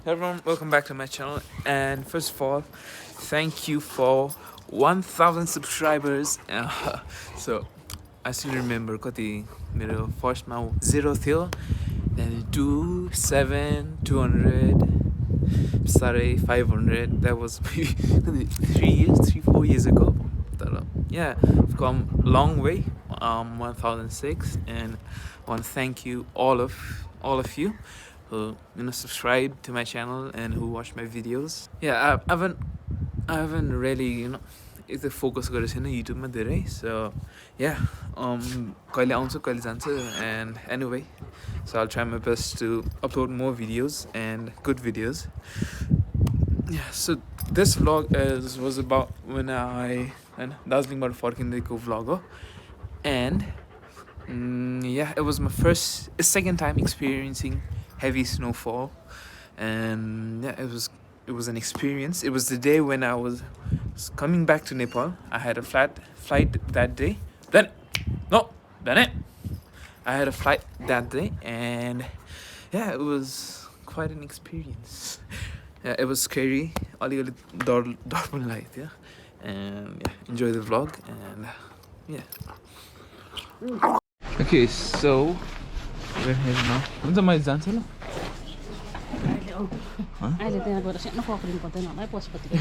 Hey everyone, welcome back to my channel. And first of all, thank you for 1000 subscribers. So I still remember कति मेरो फर्स्टमा 0 थियो, then 2, 7, 200, साढे 500. That was maybe 4 years ago. But yeah, I've come a long way. 1006, and I want to thank you all of you who subscribe to my channel and who watch my videos. Yeah, I haven't really it's a focus गरेको छैन युट्युबमा धेरै. So yeah, कहिले आउँछु कहिले जान्छु, and anyway, so I'll try my best to upload more videos and good videos. Yeah, so this vlog was about when I दार्जिलिङबाट फर्किँदैको vlog हो. And yeah, it was my second time experiencing heavy snowfall, and yeah, it was an experience. It was the day when I was coming back to Nepal. I had a flight that day. I had a flight that day, and yeah, it was quite an experience. Yeah, it was scary. अलिअलि डर पनि लागेको थियो. And yeah, enjoy the vlog, and yeah. Okay, so we're heading now. हुन्छ म जान्छु ल. अहिले त्यहाँ गएर सानो पक्रिनु पर्दैन होला है पशुपतिको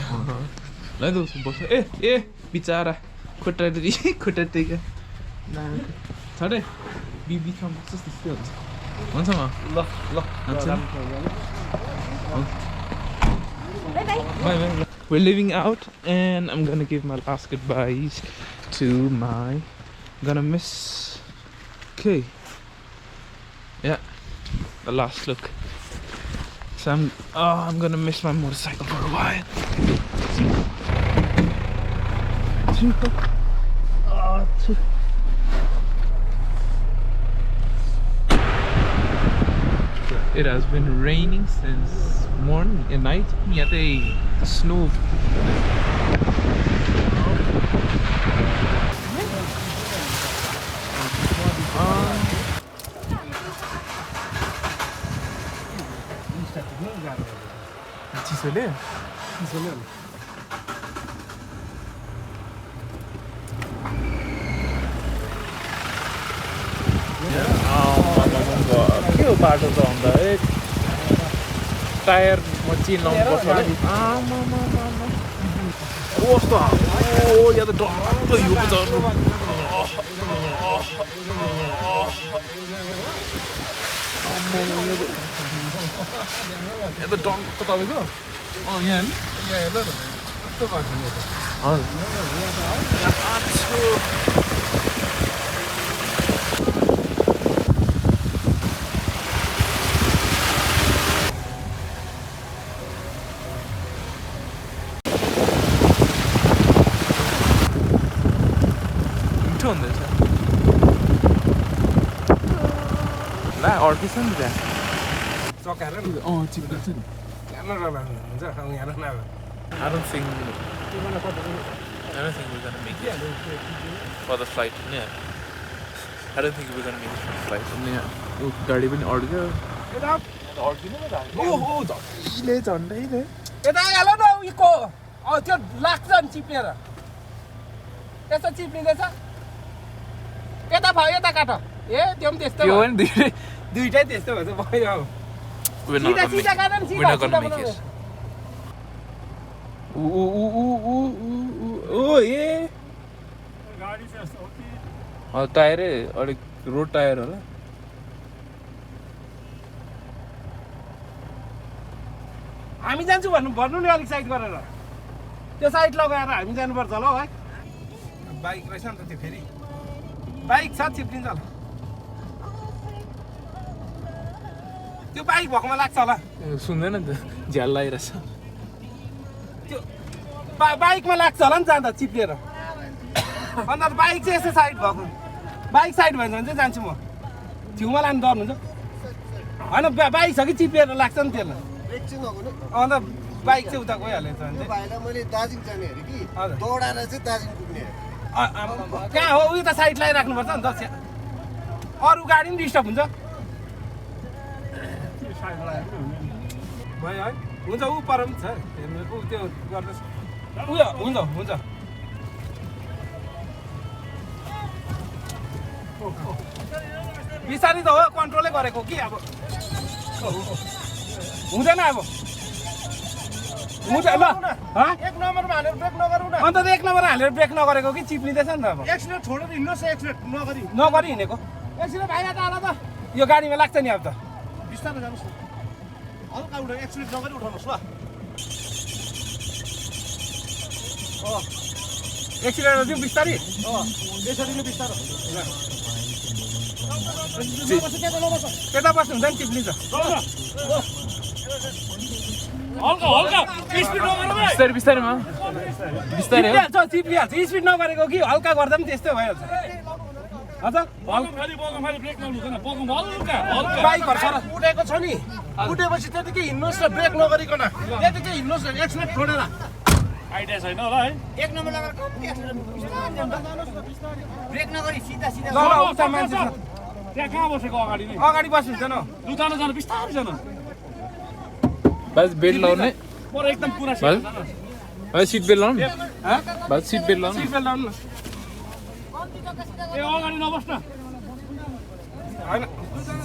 ल दोस्त बस्छ ए बिचारा खुट्टा टेका छ रे बिचमा बस्छ त्यस्तै हुन्छ म ल bye. We're leaving out, and I'm gonna give my last goodbyes to my gonna miss. Okay, yeah, the last look. So I'm gonna miss my motorcycle for a while. It has been raining since morning and night. Yeah, they snow. के बाटो त अन्त tyre म chain लाउनु पर्छ होला नि कस्तो यहाँ त डक्क यो पो झर्नु यहाँ त डक्क तपाईँको यहाँ नि हेर्दा त कस्तो भएको ला अड्किन्छ नि त्यहाँ चकाएर चिप्लिन्छ नि हुन्छ यहाँ I don't think we're gonna make it for the flight. Yeah, I don't think we're gonna make it for the flight. Yeah, गाडी पनि अड्क्यो. ओहो झन्डैले झन्डैले यता हेलो न उको त्यो लाग्छ नि चिप्लेर त्यसो चिप्लिँदैछ यता भयो यता काट ए त्यो पनि त्यस्तो त्यो पनि दुईटै त्यस्तो भन्छ भयो We're not gonna make it. Oh yeah. Tyre अलिक रोड टायर होला हामी जान्छु भन्नु नि अलिक साइड गरेर त्यो साइड लगाएर हामी जानुपर्छ होला है बाइक रहेछ नि त त्यो फेरि बाइक छ चिप्लिन्छ होला त्यो बाइक भएकोमा लाग्छ होला सुन्दैन नि त झ्याल लागिरहेछ त्यो बाइकमा लाग्छ होला नि जाँदा चिप्लेर अन्त बाइक चाहिँ यसो साइड भएको बाइक साइड भयो भने चाहिँ जान्छु म छेउमा लानु डर हुन्छ होइन बाइक छ कि चिप्लेर लाग्छ नि त्यसलाई अन्त बाइक चाहिँ उता गइहाल्यो मैले दार्जिलिङ जाने अरे कि दौडाएर चाहिँ दार्जिलिङ पुग्ने कहाँ हो उयो त साइड लगाइराख्नुपर्छ नि त अरू गाडी पनि डिस्टर्ब हुन्छ भयो है हुन्छ ऊ पर पनि छ हेर्नु ऊ त्यो गर्दैछ उयो हुन्छ बिस्तारै त हो कन्ट्रोलै गरेको कि अब हुँदैन अब हुन्छ ल एक नम्बरमा हालेर ब्रेक नगरौँ न अन्त एक नम्बर हालेर ब्रेक नगरेको कि चिप्लिँदैछ नि त अब एक्सिडेन्ट छोडेर हिँड्नुहोस् एक्सिडेन्ट नगरी हिँडेको एकछिन भाइ त आला त यो गाडीमा लाग्छ नि अब त बिस्तारै जानुहोस् न हल्का उठ्नु एक्सिडेन्ट नगरी उठाउनुहोस् ल एक्सिडेन्ट दिउँ बिस्तारै यसरी नै बिस्तारो त्यता बस्नु हुन्छ नि चिप्लिन्छ बिस्तारैमा बिस्तारै चिप्लिहाल्छ चिप्लिहाल्छ स्पिड नगरेको कि हल्का गर्दा पनि त्यस्तै भइहाल्छ हजुर बाइकहरू सर उठेको छ नि उठेपछि त्यतिकै हिँड्नुहोस् न ब्रेक नगरिकन त्यतिकै हिँड्नुहोस् न एक्सिडेन्ट छोडेर आइडिया छैन होला है एक नम्बर लगाएर कम्ती एक्सिडेन्ट ब्रेक नगरी सिधा सिधा ल उता मान्छे छ त्यहाँ कहाँ बसेको अगाडि नै अगाडि बस्नुहुन्छ न लु जानु बिस्तारै जानु भाइ बेल्ट लाउने पर एकदम पुरा भाइ सिट बेल्ट लाउनु भाइ सिट बेल्ट लाउनु सिट बेल्ट लाउनु न ए अगाडि नबस्न होइन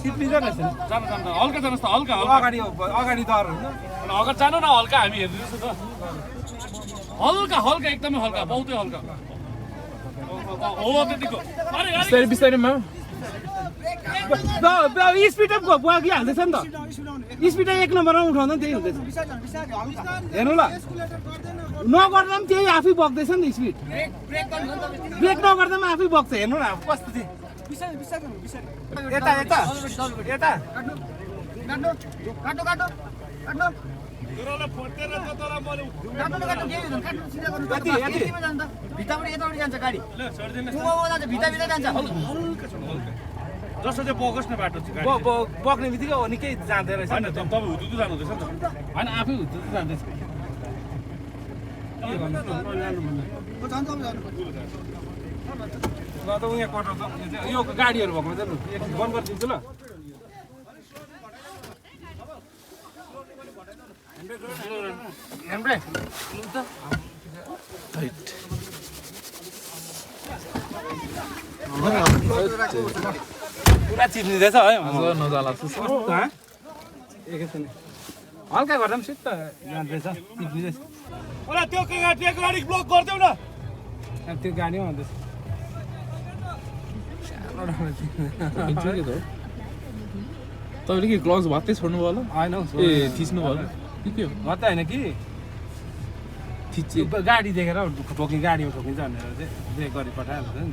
चिप्लिन्छ रहेछ नि जानु हल्का जानुहोस् त हल्का अगाडि अगाडि डर हुन्छ अगाडि जानु न हल्का हामी हेर्दैछु त हल्का हल्का एकदमै हल्का बहुतै हल्का हो त्यतिको बिस्तारै बिस्तारैमा स्पिड अफ बगिहाल्दैछ नि त स्पिड एक नम्बरमा उठाउँदा त्यही हुँदैछ हेर्नु ल नगर्दा पनि त्यही आफै बग्दैछ नि स्पिड ब्रेक नगर्दा पनि आफै बग्छ हेर्नु न कस्तो थियो यता यता यता जस्तो चाहिँ बगोस् न बाटो चाहिँ बग्ने बित्तिकै हो निकै जाँदो रहेछ होइन तपाईँ हुँदुदु जानुहुँदैछ नि त होइन आफै हुँदै जाँदैछ ल त उहाँ कटाउँछ यो गाडीहरू भएको चाहिँ एकछिन बन्द गरिदिन्छु ल ह्यान्डब्रेक पुरा चिप्लिँदैछ है नजाला एकैछिन हल्का गर्दा पनि सिट जाँदैछ चिप्लिँदैछ त्यो गाडी ब्लक गरिदेऊ न अब त्यो गाडीमा भन्दैछ तपाईँले के ग्लभ्स भात्तै छोड्नु भयो होला होइन ए थिच्नु भयो के हो त होइन कि थिचे गाडी देखेर ठोक्ने गाडीमा ठोकिन्छ भनेर चाहिँ ब्रेक गरी पठाइहाल्छ नि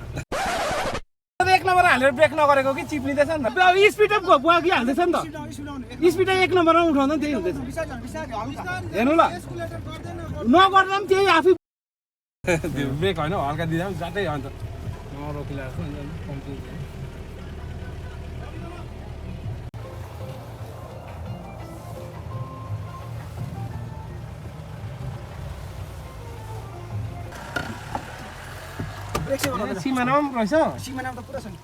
त एक नम्बर हालेर ब्रेक नगरेको कि चिप्लिँदैछ नि त स्पिड अफ बगिहाल्दैछ नि त स्पिड एक नम्बरमा उठाउँदा त्यही हुँदैछ हेर्नु ल नगर्दा पनि त्यही आफै ब्रेक होइन हल्का दिँदा पनि जाँदै अन्त नरोकिरहेको कम्ती सिमानामा पनि रहेछ सिमानामा त पुरा छ नि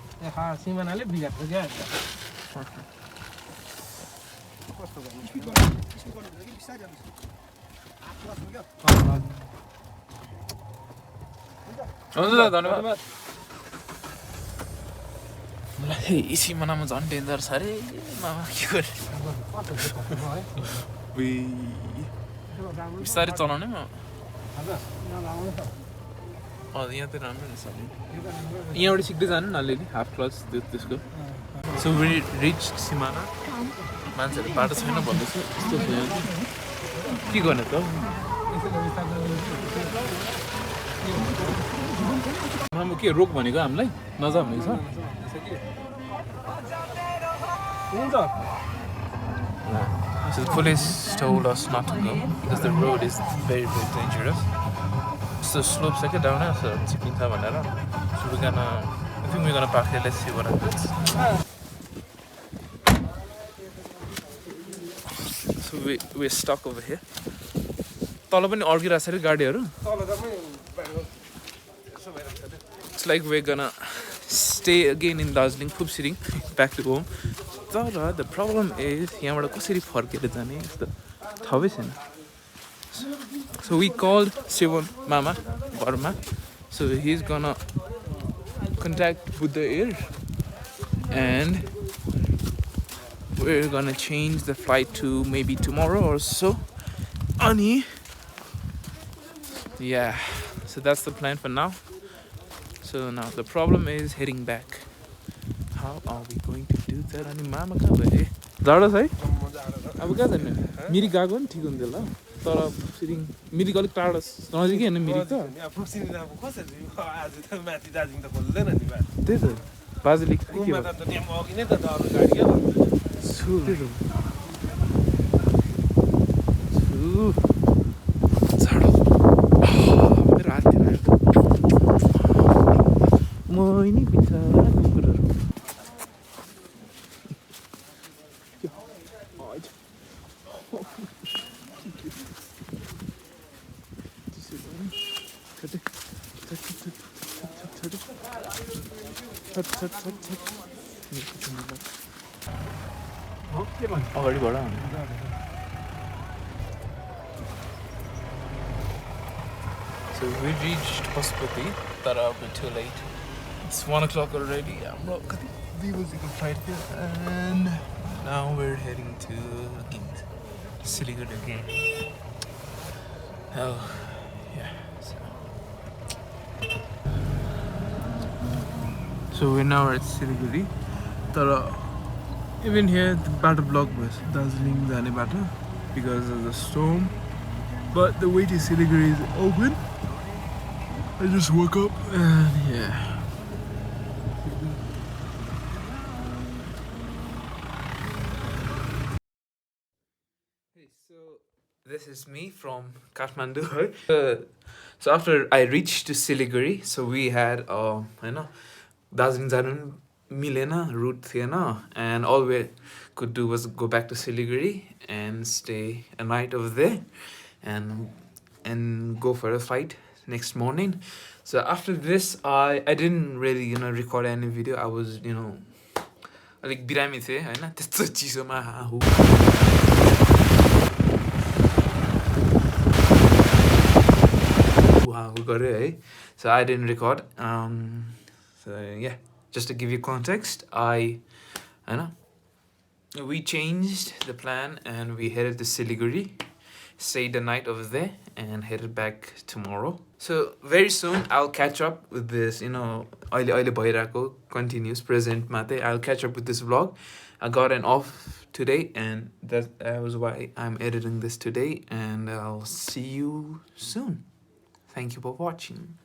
सिमानाले बिगार्छ क्या हुन्छ त धन्यवाद मलाई सिमानामा झन् डेन्जर छ अरे मामा के गरे बिस्तारै चलाउने म यहाँ त राम्रो रहेछ यहाँबाट सिक्दै जानु न अलिअलि हाफ क्लच त्यसको सो रिच सिमाना मान्छेहरू बाटो छैन भन्दैछ यस्तो भयो के गर्ने त के रोक भनेको हामीलाई नजाऊ भनेको हुन्छ So the police told us not to go because the road is very, very dangerous. So slopes like down there, so chipping time and I think we're gonna park here. Let's see what happens. So we're stuck over here. तल पनि अड्किरहेको छ अरे गाडीहरू It's like we're gonna stay again in Darjeeling, Phupsiri, back to home. तर the problem is यहाँबाट कसरी फर्केर जाने यस्तो थाहै छैन. So we called Shivan Mama Varma. So he's gonna contact Buddha Air and we're gonna change the flight to maybe tomorrow or so. Ani. Yeah, so that's the plan for now. So now the problem is heading back. How are we going to do that? Ani mama कहाँ गए? जाडो छ है? अब कहाँ जाने? मिरिक गएको नि ठिक हुन्थ्यो होला. तर फेरि मिरिक अलिक टाढो नजिकै हैन मिरिक त? आज त माथि दार्जिलिङ त खोल्दैन नि बाटो. त्यही त. बाजेले के घुममा त त्यहाँ अघि नै त डर गाडी क्या त. त्यही त. जाडो. मेरो हात थियो मैनी बिचरा कुकुरहरू. अगाडि बढ. So we reached Pashupati, but a bit too late. It's 1 o'clock already. I'm not flight here, and now we're heading to Siliguri again. Oh, yeah. So we're now at Siliguri. Even here, the battle block was dazzling the battle because of the storm. But the way to Siliguri is open. I just woke up and yeah. Hey, so this is me from Kathmandu. So after I reached to Siliguri, so we had Darjeeling जानु मिलेन, route थिएन, and all we could do was go back to Siliguri and stay a night over there and go for a flight next morning. So after this I didn't really record any video. I was अलिक बिरामी थिएँ हैन, त्यस्तो चिसोमा हाहु गरे है. So I didn't record. So yeah, just to give you context, we changed the plan and we headed to Siliguri, stayed the night over there and headed back tomorrow. So very soon I'll catch up with this, अहिले भइरहेको continuous present मात्रै. I'll catch up with this vlog. I got an off today and that was why I'm editing this today, and I'll see you soon. Thank you for watching.